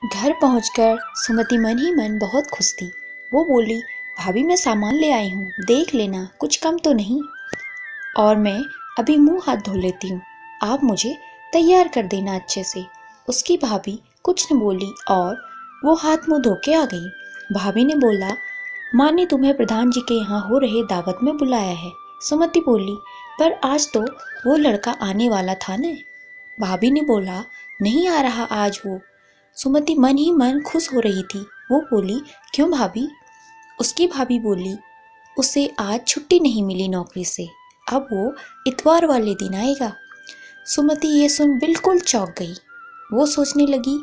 घर पहुंचकर सुमति मन ही मन बहुत खुश थी। वो बोली, भाभी मैं सामान ले आई हूँ, देख लेना कुछ कम तो नहीं। और मैं अभी मुंह हाथ धो लेती हूँ, आप मुझे तैयार कर देना अच्छे से। उसकी भाभी कुछ न बोली और वो हाथ मुंह धो के आ गई। भाभी ने बोला, माँ ने तुम्हें प्रधान जी के यहाँ हो रहे दावत में बुलाया है। सुमति बोली, पर आज तो वो लड़का आने वाला था न। भाभी ने बोला, नहीं आ रहा आज वो। सुमति मन ही मन खुश हो रही थी। वो बोली, क्यों भाभी? उसकी भाभी बोली, उसे आज छुट्टी नहीं मिली नौकरी से, अब वो इतवार वाले दिन आएगा। सुमति ये सुन बिल्कुल चौंक गई। वो सोचने लगी,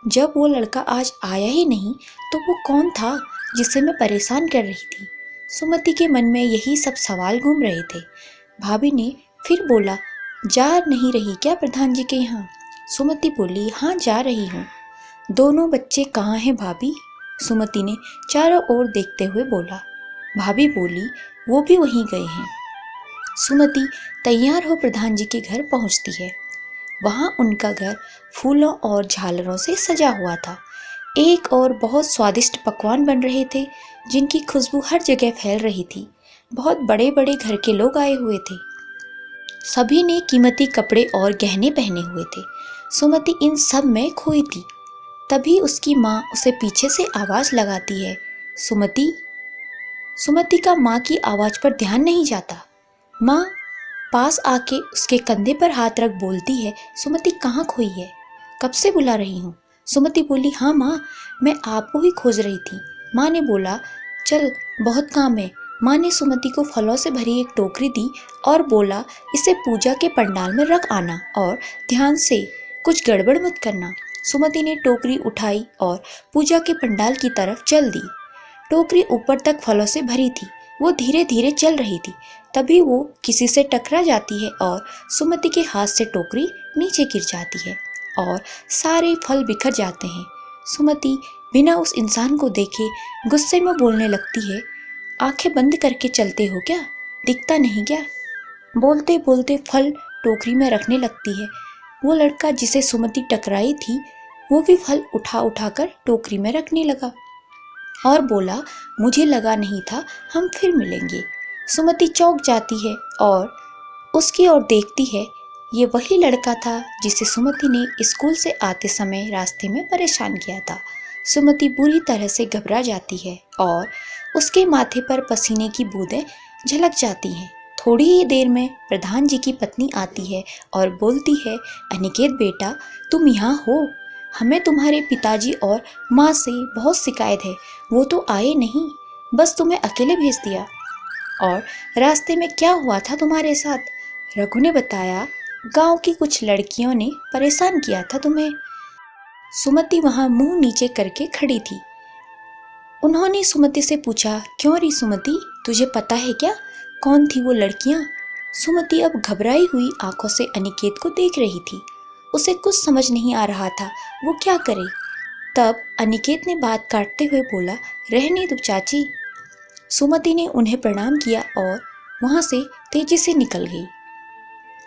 जब वो लड़का आज आया ही नहीं तो वो कौन था जिसे मैं परेशान कर रही थी। सुमति के मन में यही सब सवाल घूम रहे थे। भाभी ने फिर बोला, जा नहीं रही क्या प्रधान जी के यहाँ? सुमति बोली, हाँ जा रही हूँ। दोनों बच्चे कहाँ हैं भाभी? सुमति ने चारों ओर देखते हुए बोला। भाभी बोली, वो भी वहीं गए हैं। सुमति तैयार हो प्रधान जी के घर पहुंचती है। वहां उनका घर फूलों और झालरों से सजा हुआ था। एक और बहुत स्वादिष्ट पकवान बन रहे थे जिनकी खुशबू हर जगह फैल रही थी। बहुत बड़े बड़े घर के लोग आए हुए थे। सभी ने कीमती कपड़े और गहने पहने हुए थे। सुमति इन सब में खोई थी। तभी उसकी माँ उसे पीछे से आवाज लगाती है, सुमति। सुमति का माँ की आवाज पर ध्यान नहीं जाता। माँ पास आके उसके कंधे पर हाथ रख बोलती है, सुमति कहाँ खोई है? कब से बुला रही हूँ? सुमति बोली, हाँ माँ, मैं आपको ही खोज रही थी। माँ ने बोला, चल बहुत काम है। माँ ने सुमति को फलों से भरी एक टोकरी दी और बोला, इसे पूजा के पंडाल में रख आना और ध्यान से, कुछ गड़बड़ मत करना। सुमति ने टोकरी उठाई और पूजा के पंडाल की तरफ चल दी। टोकरी ऊपर तक फलों से भरी थी। वो धीरे धीरे चल रही थी। तभी वो किसी से टकरा जाती है और सुमति के हाथ से टोकरी नीचे गिर जाती है और सारे फल बिखर जाते हैं। सुमति बिना उस इंसान को देखे गुस्से में बोलने लगती है, आंखें बंद करके चलते हो क्या? दिखता नहीं क्या? बोलते बोलते फल टोकरी में रखने लगती है। वो लड़का जिसे सुमति टकराई थी वो भी फल उठा उठा कर टोकरी में रखने लगा और बोला, मुझे लगा नहीं था हम फिर मिलेंगे। सुमति चौंक जाती है और उसकी ओर देखती है। ये वही लड़का था जिसे सुमति ने स्कूल से आते समय रास्ते में परेशान किया था। सुमति बुरी तरह से घबरा जाती है और उसके माथे पर पसीने की बूंदें झलक जाती हैं। थोड़ी ही देर में प्रधान जी की पत्नी आती है और बोलती है, अनिकेत बेटा, तुम यहाँ हो? हमें तुम्हारे पिताजी और माँ से बहुत शिकायत है। वो तो आए नहीं, बस तुम्हें अकेले भेज दिया। और रास्ते में क्या हुआ था तुम्हारे साथ? रघु ने बताया, गांव की कुछ लड़कियों ने परेशान किया था तुम्हें। सुमति वहां मुंह नीचे करके खड़ी थी। उन्होंने सुमति से पूछा, क्यों री सुमति, तुझे पता है क्या कौन थी वो लड़कियां? सुमति अब घबराई हुई आंखों से अनिकेत को देख रही थी। उसे कुछ समझ नहीं आ रहा था वो क्या करे। तब अनिकेत ने बात काटते हुए बोला, रहने दो चाची। सुमति ने उन्हें प्रणाम किया और वहां से तेजी से निकल गई।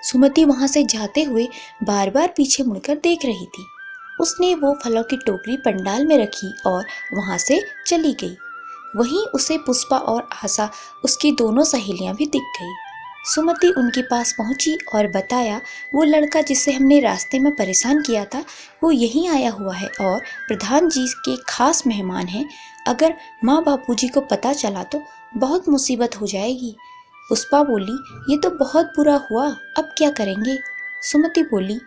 सुमति वहां से जाते हुए बार बार पीछे मुड़कर देख रही थी। उसने वो फलों की टोकरी पंडाल में रखी और वहां से चली गई। वहीं उसे पुष्पा और आशा, उसकी दोनों सहेलियां भी दिख गई। सुमति उनके पास पहुंची और बताया, वो लड़का जिसे हमने रास्ते में परेशान किया था वो यहीं आया हुआ है और प्रधान जी के खास मेहमान हैं। अगर माँ बापूजी को पता चला तो बहुत मुसीबत हो जाएगी। पुष्पा बोली, ये तो बहुत बुरा हुआ, अब क्या करेंगे? सुमति बोली,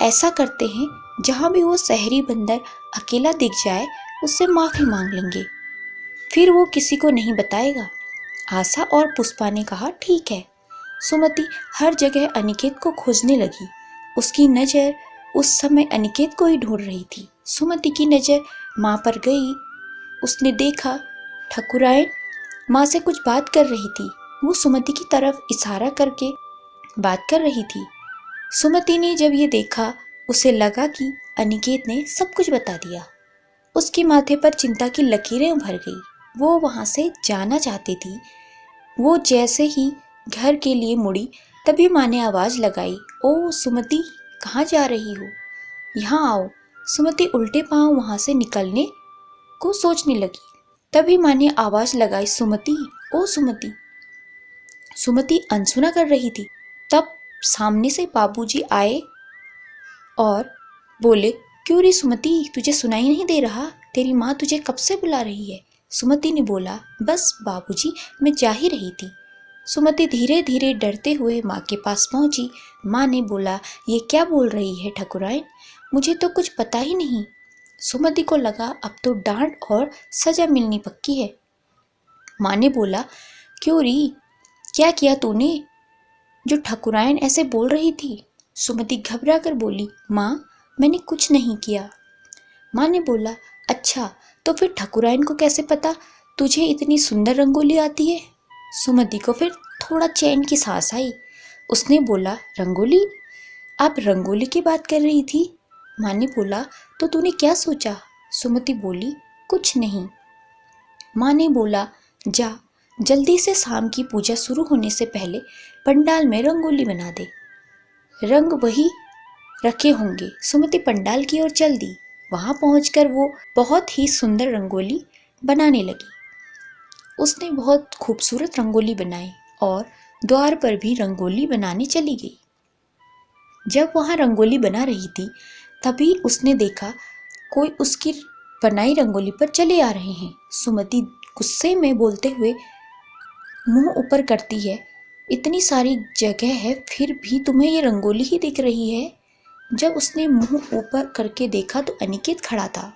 ऐसा करते हैं, जहाँ भी वो शहरी बंदर अकेला दिख जाए उससे माफी मांग लेंगे, फिर वो किसी को नहीं बताएगा। आशा और पुष्पा ने कहा, ठीक है। सुमति हर जगह अनिकेत को खोजने लगी। उसकी नज़र उस समय अनिकेत को ही ढूंढ रही थी। सुमति की नज़र माँ पर गई। उसने देखा ठकुराइन माँ से कुछ बात कर रही थी। वो सुमति की तरफ इशारा करके बात कर रही थी। सुमति ने जब ये देखा उसे लगा कि अनिकेत ने सब कुछ बता दिया। उसके माथे पर चिंता की लकीरें उभर गई। वो वहाँ से जाना चाहती थी। वो जैसे ही घर के लिए मुड़ी तभी माँ ने आवाज लगाई, ओ सुमति, कहाँ जा रही हो? यहाँ आओ। सुमति उल्टे पांव वहां से निकलने को सोचने लगी। तभी माँ ने आवाज लगाई, सुमति, ओ सुमति। सुमति अनसुना कर रही थी। तब सामने से बाबूजी आए और बोले, क्यों रे सुमति, तुझे सुनाई नहीं दे रहा? तेरी माँ तुझे कब से बुला रही है। सुमति ने बोला, बस बाबूजी, मैं जा ही रही थी। सुमति धीरे धीरे डरते हुए माँ के पास पहुंची। माँ ने बोला, ये क्या बोल रही है ठकुराइन, मुझे तो कुछ पता ही नहीं। सुमति को लगा अब तो डांट और सजा मिलनी पक्की है। माँ ने बोला, क्यों री, क्या किया तूने जो ठकुराइन ऐसे बोल रही थी? सुमति घबरा कर बोली, माँ, मैंने कुछ नहीं किया। माँ ने बोला, अच्छा, तो फिर ठकुराइन को कैसे पता तुझे इतनी सुंदर रंगोली आती है? सुमति को फिर थोड़ा चैन की सांस आई। उसने बोला, रंगोली? आप रंगोली की बात कर रही थी? माँ ने बोला, तो तूने क्या सोचा? सुमति बोली, कुछ नहीं। माँ ने बोला, जा, जल्दी से शाम की पूजा शुरू होने से पहले पंडाल में रंगोली बना दे, रंग वही रखे होंगे। सुमति पंडाल की ओर चल दी। वहां पहुंचकर वो बहुत ही सुंदर रंगोली बनाने लगी। उसने बहुत खूबसूरत रंगोली बनाई और द्वार पर भी रंगोली बनाने चली गई। जब वहां रंगोली बना रही थी, तभी उसने देखा कोई उसकी बनाई रंगोली पर चले आ रहे हैं। सुमति गुस्से में बोलते हुए मुंह ऊपर करती है, इतनी सारी जगह है फिर भी तुम्हें ये रंगोली ही दिख रही है। जब उसने मुंह ऊपर करके देखा तो अनिकेत खड़ा था।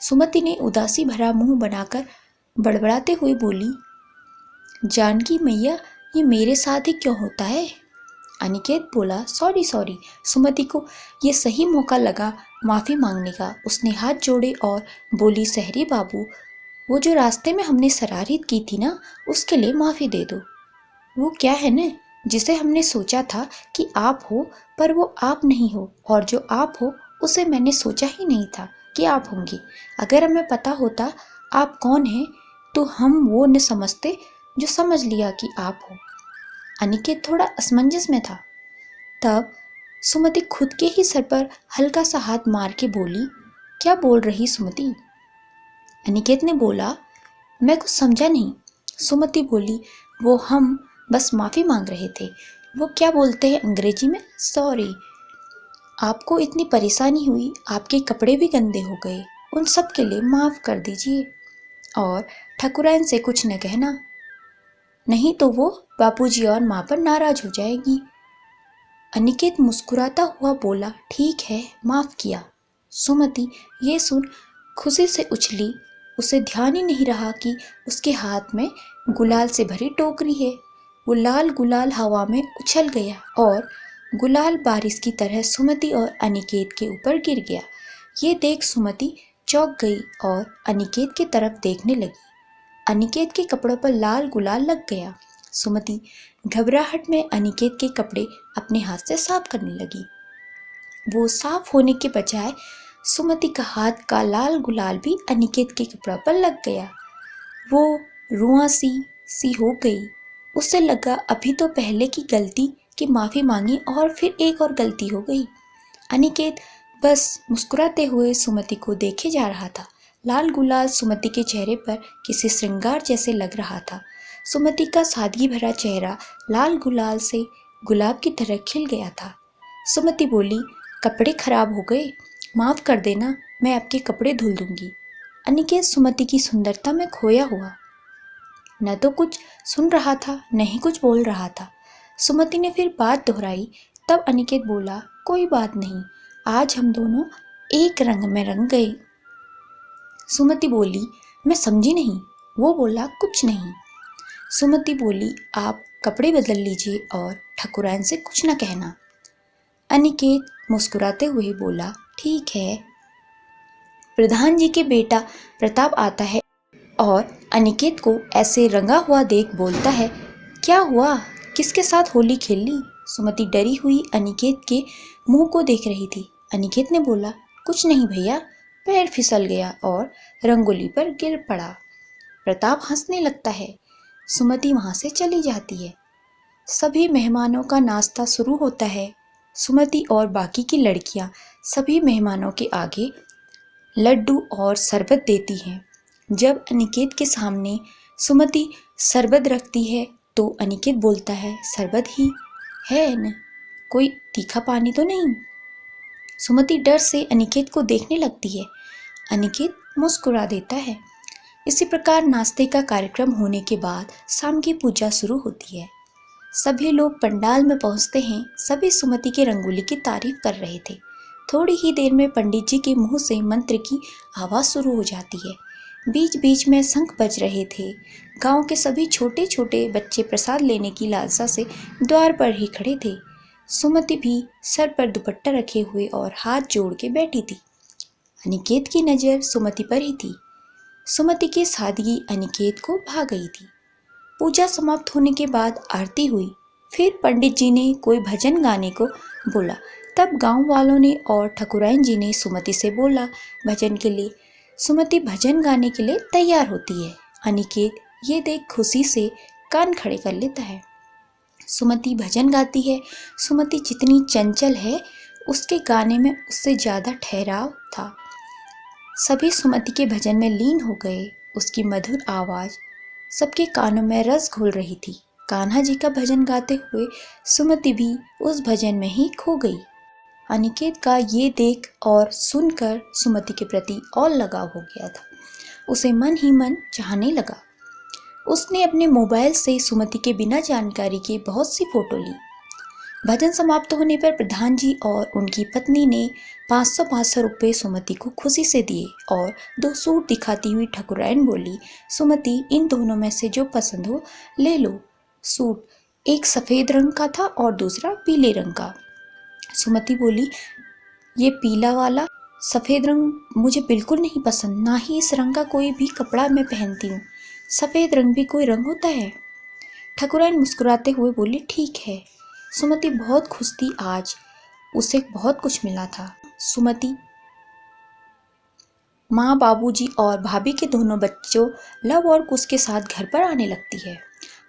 सुमति ने उदासी भरा मुंह बनाकर बड़बड़ाते हुए बोली, जानकी मैया, ये मेरे साथ ही क्यों होता है? अनिकेत बोला, सॉरी सॉरी। सुमति को ये सही मौका लगा माफ़ी मांगने का। उसने हाथ जोड़े और बोली, सहरी बाबू, वो जो रास्ते में हमने शरारत की थी ना, उसके लिए माफ़ी दे दो। वो क्या है न, जिसे हमने सोचा था कि आप हो पर वो आप नहीं हो, और जो आप हो उसे मैंने सोचा ही नहीं था कि आप होंगे। अगर हमें पता होता आप कौन हैं तो हम वो न समझते जो समझ लिया कि आप हो। अनिकेत थोड़ा असमंजस में था। तब सुमति खुद के ही सर पर हल्का सा हाथ मार के बोली, क्या बोल रही सुमति? अनिकेत ने बोला, मैं कुछ समझा नहीं। सुमति बोली, वो हम बस माफ़ी मांग रहे थे। वो क्या बोलते हैं अंग्रेजी में, सॉरी। आपको इतनी परेशानी हुई, आपके कपड़े भी गंदे हो गए, उन सब के लिए माफ़ कर दीजिए और ठकुराइन से कुछ न कहना, नहीं तो वो बापूजी और माँ पर नाराज हो जाएगी। अनिकेत मुस्कुराता हुआ बोला, ठीक है, माफ़ किया। सुमति ये सुन खुशी से उछली। उसे ध्यान ही नहीं रहा कि उसके हाथ में गुलाल से भरी टोकरी है। वो लाल गुलाल हवा में उछल गया और गुलाल बारिश की तरह सुमति और अनिकेत के ऊपर गिर गया। ये देख सुमति चौंक गई और अनिकेत की तरफ देखने लगी। अनिकेत के कपड़ों पर लाल गुलाल लग गया। सुमति घबराहट में अनिकेत के कपड़े अपने हाथ से साफ करने लगी। वो साफ होने के बजाय सुमति का हाथ का लाल गुलाल भी अनिकेत के कपड़ों पर लग गया। वो रुआंसी सी हो गई। उसे लगा अभी तो पहले की गलती की माफ़ी मांगी और फिर एक और गलती हो गई। अनिकेत बस मुस्कुराते हुए सुमति को देखे जा रहा था। लाल गुलाल सुमति के चेहरे पर किसी श्रृंगार जैसे लग रहा था। सुमति का सादगी भरा चेहरा लाल गुलाल से गुलाब की तरह खिल गया था। सुमति बोली, कपड़े खराब हो गए, माफ़ कर देना, मैं आपके कपड़े धुल दूंगी। अनिकेत सुमति की सुंदरता में खोया हुआ न तो कुछ सुन रहा था न ही कुछ बोल रहा था। सुमति ने फिर बात दोहराई। तब अनिकेत बोला, कोई बात नहीं, आज हम दोनों एक रंग में रंग गए। सुमति बोली, मैं समझी नहीं। वो बोला, कुछ नहीं। सुमति बोली, आप कपड़े बदल लीजिए और ठकुराइन से कुछ न कहना। अनिकेत मुस्कुराते हुए बोला, ठीक है। प्रधान जी के बेटा प्रताप आता है और अनिकेत को ऐसे रंगा हुआ देख बोलता है, क्या हुआ, किसके साथ होली खेल ली? सुमति डरी हुई अनिकेत के मुंह को देख रही थी। अनिकेत ने बोला, कुछ नहीं भैया, पैर फिसल गया और रंगोली पर गिर पड़ा। प्रताप हंसने लगता है। सुमति वहां से चली जाती है। सभी मेहमानों का नाश्ता शुरू होता है। सुमति और बाकी की लड़कियां सभी मेहमानों के आगे लड्डू और शरबत देती हैं। जब अनिकेत के सामने सुमति शरबत रखती है तो अनिकेत बोलता है, शरबत ही है न, कोई तीखा पानी तो नहीं। सुमति डर से अनिकेत को देखने लगती है। अनिकेत मुस्कुरा देता है। इसी प्रकार नाश्ते का कार्यक्रम होने के बाद शाम की पूजा शुरू होती है। सभी लोग पंडाल में पहुंचते हैं। सभी सुमति के रंगोली की तारीफ कर रहे थे। थोड़ी ही देर में पंडित जी के मुंह से मंत्र की आवाज़ शुरू हो जाती है। बीच बीच में शंख बज रहे थे। गांव के सभी छोटे छोटे बच्चे प्रसाद लेने की लालसा से द्वार पर ही खड़े थे। सुमति भी सर पर दुपट्टा रखे हुए और हाथ जोड़ के बैठी थी। अनिकेत की नज़र सुमति पर ही थी। सुमति की सादगी अनिकेत को भा गई थी। पूजा समाप्त होने के बाद आरती हुई। फिर पंडित जी ने कोई भजन गाने को बोला। तब गांव वालों ने और ठकुराइन जी ने सुमति से बोला भजन के लिए। सुमति भजन गाने के लिए तैयार होती है। अनिकेत ये देख खुशी से कान खड़े कर लेता है। सुमति भजन गाती है। सुमति जितनी चंचल है उसके गाने में उससे ज़्यादा ठहराव था। सभी सुमति के भजन में लीन हो गए। उसकी मधुर आवाज़ सबके कानों में रस घोल रही थी। कान्हा जी का भजन गाते हुए सुमति भी उस भजन में ही खो गई। अनिकेत का ये देख और सुनकर सुमति के प्रति और लगाव हो गया था। उसे मन ही मन चाहने लगा। उसने अपने मोबाइल से सुमति के बिना जानकारी के बहुत सी फोटो ली। भजन समाप्त होने पर प्रधान जी और उनकी पत्नी ने 500-500 रुपये सुमति को खुशी से दिए और 2 सूट दिखाती हुई ठकुराइन बोली, सुमति इन दोनों में से जो पसंद हो ले लो। सूट एक सफ़ेद रंग का था और दूसरा पीले रंग का। सुमति बोली, ये पीला वाला सफ़ेद रंग मुझे बिल्कुल नहीं पसंद, ना ही इस रंग का कोई भी कपड़ा मैं पहनती हूँ। सफ़ेद रंग भी कोई रंग होता है? ठकुराइन मुस्कुराते हुए बोली, ठीक है। सुमति बहुत खुश थी। आज उसे बहुत कुछ मिला था। सुमति माँ, बाबूजी और भाभी के दोनों बच्चों लव और कुश के साथ घर पर आने लगती है।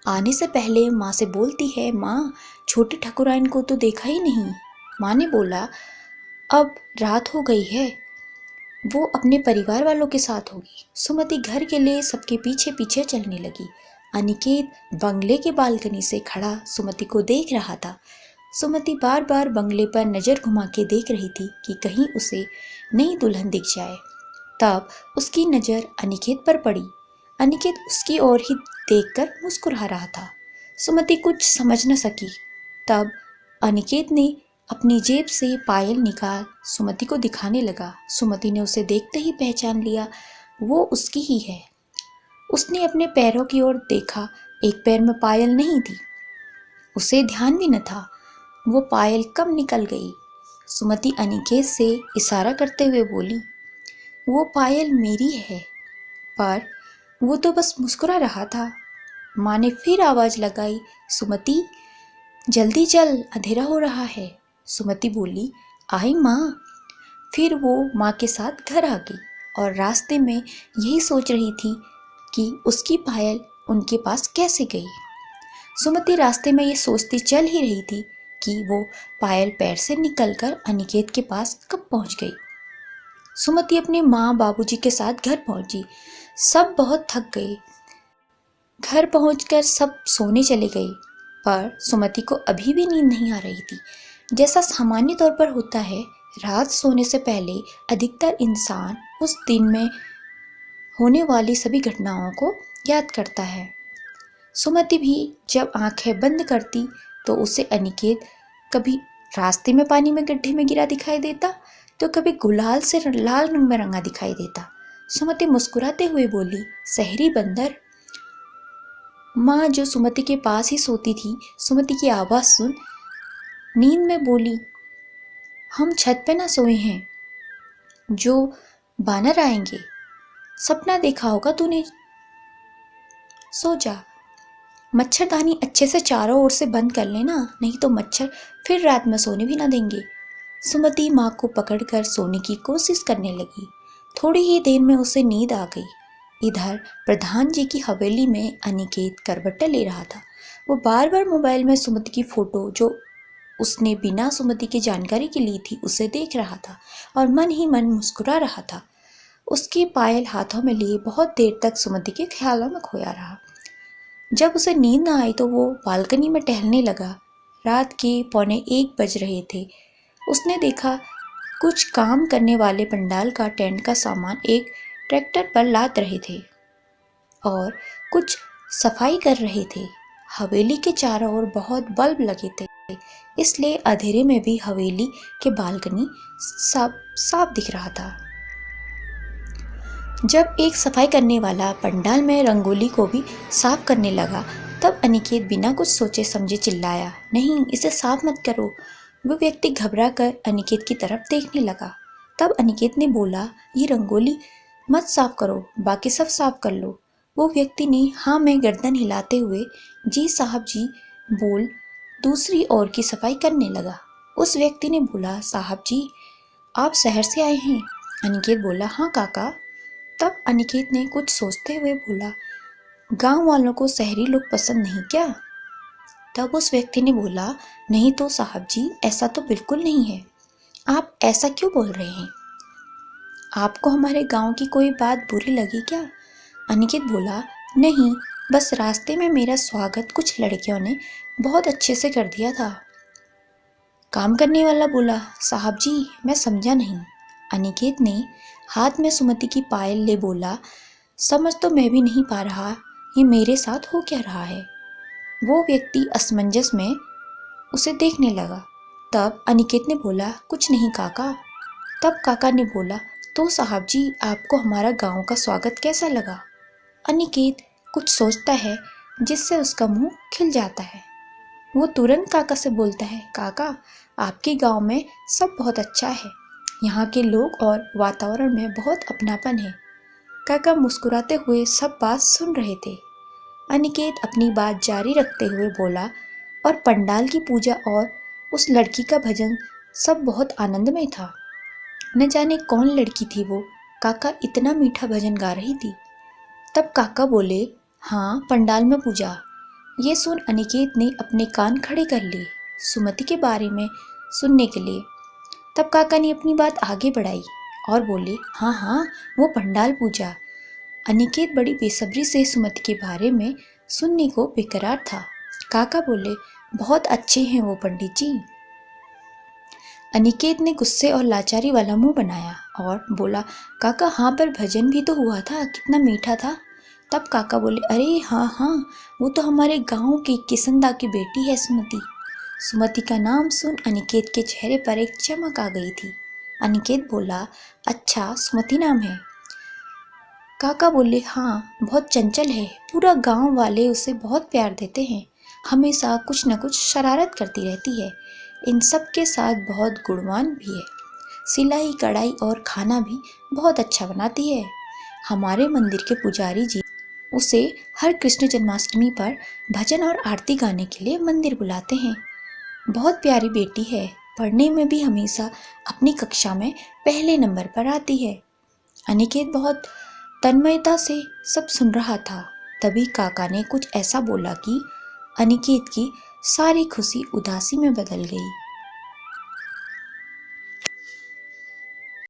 आने से पहले माँ से बोलती है, माँ छोटी ठकुराइन को तो देखा ही नहीं। माँ ने बोला, अब रात हो गई है, वो अपने परिवार वालों के साथ होगी। सुमति घर के लिए सबके पीछे पीछे चलने लगी। अनिकेत बंगले के बालकनी से खड़ा सुमति को देख रहा था। सुमति बार बार बंगले पर नज़र घुमा के देख रही थी कि कहीं उसे नई दुल्हन दिख जाए। तब उसकी नज़र अनिकेत पर पड़ी। अनिकेत उसकी ओर ही देखकर मुस्कुरा रहा था। सुमति कुछ समझ न सकी। तब अनिकेत ने अपनी जेब से पायल निकाल सुमति को दिखाने लगा। सुमति ने उसे देखते ही पहचान लिया, वो उसकी ही है। उसने अपने पैरों की ओर देखा। एक पैर में पायल नहीं थी। उसे ध्यान भी न था वो पायल कब निकल गई। सुमति अनिकेत से इशारा करते हुए बोली, वो पायल मेरी है। पर वो तो बस मुस्कुरा रहा था। माँ ने फिर आवाज़ लगाई, सुमति जल्दी चल, अंधेरा हो रहा है। सुमति बोली, आई माँ। फिर वो माँ के साथ घर आ गई और रास्ते में यही सोच रही थी कि उसकी पायल उनके पास कैसे गई। सुमति रास्ते में ये सोचती चल ही रही थी कि वो पायल पैर से निकलकर अनिकेत के पास कब पहुंच गई। सुमति अपने माँ बाबूजी के साथ घर पहुंची। सब बहुत थक गए। घर पहुंचकर सब सोने चले गए, पर सुमति को अभी भी नींद नहीं आ रही थी। जैसा सामान्य तौर पर होता है, रात सोने से पहले अधिकतर इंसान उस दिन में होने वाली सभी घटनाओं को याद करता है। सुमति भी जब आंखें बंद करती तो उसे अनिकेत कभी रास्ते में पानी में गड्ढे में गिरा दिखाई देता, तो कभी गुलाल से लाल रंग में रंगा दिखाई देता। सुमति मुस्कुराते हुए बोली, शहरी बंदर। माँ जो सुमति के पास ही सोती थी, सुमति की आवाज़ सुन नींद में बोली, हम छत पे ना सोए हैं, जो बानर आएंगे। सपना देखा होगा तूने, सो जा। मच्छरदानी अच्छे से चारों ओर से बंद कर लेना, नहीं तो मच्छर फिर रात में सोने भी ना देंगे। सुमति माँ को पकड़कर सोने की कोशिश करने लगी। थोड़ी ही देर में उसे नींद आ गई। इधर प्रधान जी की हवेली में अनिकेत करवटें ले रहा था। वो बार बार मोबाइल में सुमति की फ़ोटो जो उसने बिना सुमति की जानकारी की ली थी उसे देख रहा था और मन ही मन मुस्कुरा रहा था। उसकी पायल हाथों में लिए बहुत देर तक सुमति के ख्यालों में खोया रहा। जब उसे नींद न आई तो वो बालकनी में टहलने लगा। रात के 12:45 बज रहे थे। उसने देखा कुछ काम करने वाले पंडाल का टेंट का सामान एक ट्रैक्टर पर लाद रहे थे और कुछ सफाई कर रहे थे। हवेली के चारों ओर बहुत बल्ब लगे थे, इसलिए अंधेरे में भी हवेली के बालकनी साफ दिख रहा था। जब एक सफाई करने वाला पंडाल में रंगोली को भी साफ करने लगा तब अनिकेत बिना कुछ सोचे समझे चिल्लाया, नहीं, इसे साफ मत करो। वो व्यक्ति घबरा कर अनिकेत की तरफ देखने लगा। तब अनिकेत ने बोला, ये रंगोली मत साफ करो, बाकी सब साफ कर लो। वो व्यक्ति ने हाँ में गर्दन हिलाते हुए जी साहब जी बोल दूसरी ओर की सफाई करने लगा। उस व्यक्ति ने बोला, साहब जी आप शहर से आए हैं? अनिकेत बोला, हाँ काका। तब अनिकेत ने कुछ सोचते हुए बोला, गांव वालों को शहरी लोग पसंद नहीं क्या? तब उस व्यक्ति ने बोला, नहीं तो साहब जी, ऐसा तो बिल्कुल नहीं है। आप ऐसा क्यों बोल रहे हैं? आपको हमारे गांव की कोई बात बुरी लगी क्या? अनिकेत बोला, नहीं, बस रास्ते में मेरा स्वागत कुछ लड़कियों ने बहुत अच्छे से कर दिया था। काम करने वाला बोला, साहब जी मैं समझा नहीं। अनिकेत ने हाथ में सुमति की पायल ले बोला, समझ तो मैं भी नहीं पा रहा, ये मेरे साथ हो क्या रहा है। वो व्यक्ति असमंजस में उसे देखने लगा। तब अनिकेत ने बोला, कुछ नहीं काका। तब काका ने बोला, तो साहब जी आपको हमारा गांव का स्वागत कैसा लगा? अनिकेत कुछ सोचता है जिससे उसका मुंह खिल जाता है। वो तुरंत काका से बोलता है, काका आपके गांव में सब बहुत अच्छा है, यहाँ के लोग और वातावरण में बहुत अपनापन है। काका मुस्कुराते हुए सब बात सुन रहे थे। अनिकेत अपनी बात जारी रखते हुए बोला, और पंडाल की पूजा और उस लड़की का भजन सब बहुत आनंदमय था। न जाने कौन लड़की थी वो, काका इतना मीठा भजन गा रही थी। तब काका बोले, हाँ पंडाल में पूजा। ये सुन अनिकेत ने अपने कान खड़े कर लिए सुमति के बारे में सुनने के लिए। तब काका ने अपनी बात आगे बढ़ाई और बोले, हाँ हाँ वो पंडाल पूजा। अनिकेत बड़ी बेसब्री से सुमति के बारे में सुनने को बेकरार था। काका बोले, बहुत अच्छे हैं वो पंडित जी। अनिकेत ने गुस्से और लाचारी वाला मुंह बनाया और बोला, काका हाँ पर भजन भी तो हुआ था, कितना मीठा था। तब काका बोले, अरे हाँ हाँ, वो तो हमारे गांव की किसनदा की बेटी है सुमति। सुमति का नाम सुन अनिकेत के चेहरे पर एक चमक आ गई थी। अनिकेत बोला, अच्छा सुमति नाम है? काका बोले, हाँ बहुत चंचल है, पूरा गांव वाले उसे बहुत प्यार देते हैं, हमेशा कुछ न कुछ शरारत करती रहती है, इन सब के साथ बहुत गुणवान भी है, सिलाई कढ़ाई और खाना भी बहुत अच्छा बनाती है। हमारे मंदिर के पुजारी जी उसे हर कृष्ण जन्माष्टमी पर भजन और आरती गाने के लिए मंदिर बुलाते हैं। बहुत प्यारी बेटी है, पढ़ने में भी हमेशा अपनी कक्षा में पहले नंबर पर आती है। अनिकेत बहुत तन्मयता से सब सुन रहा था। तभी काका ने कुछ ऐसा बोला कि अनिकेत की सारी खुशी उदासी में बदल गई।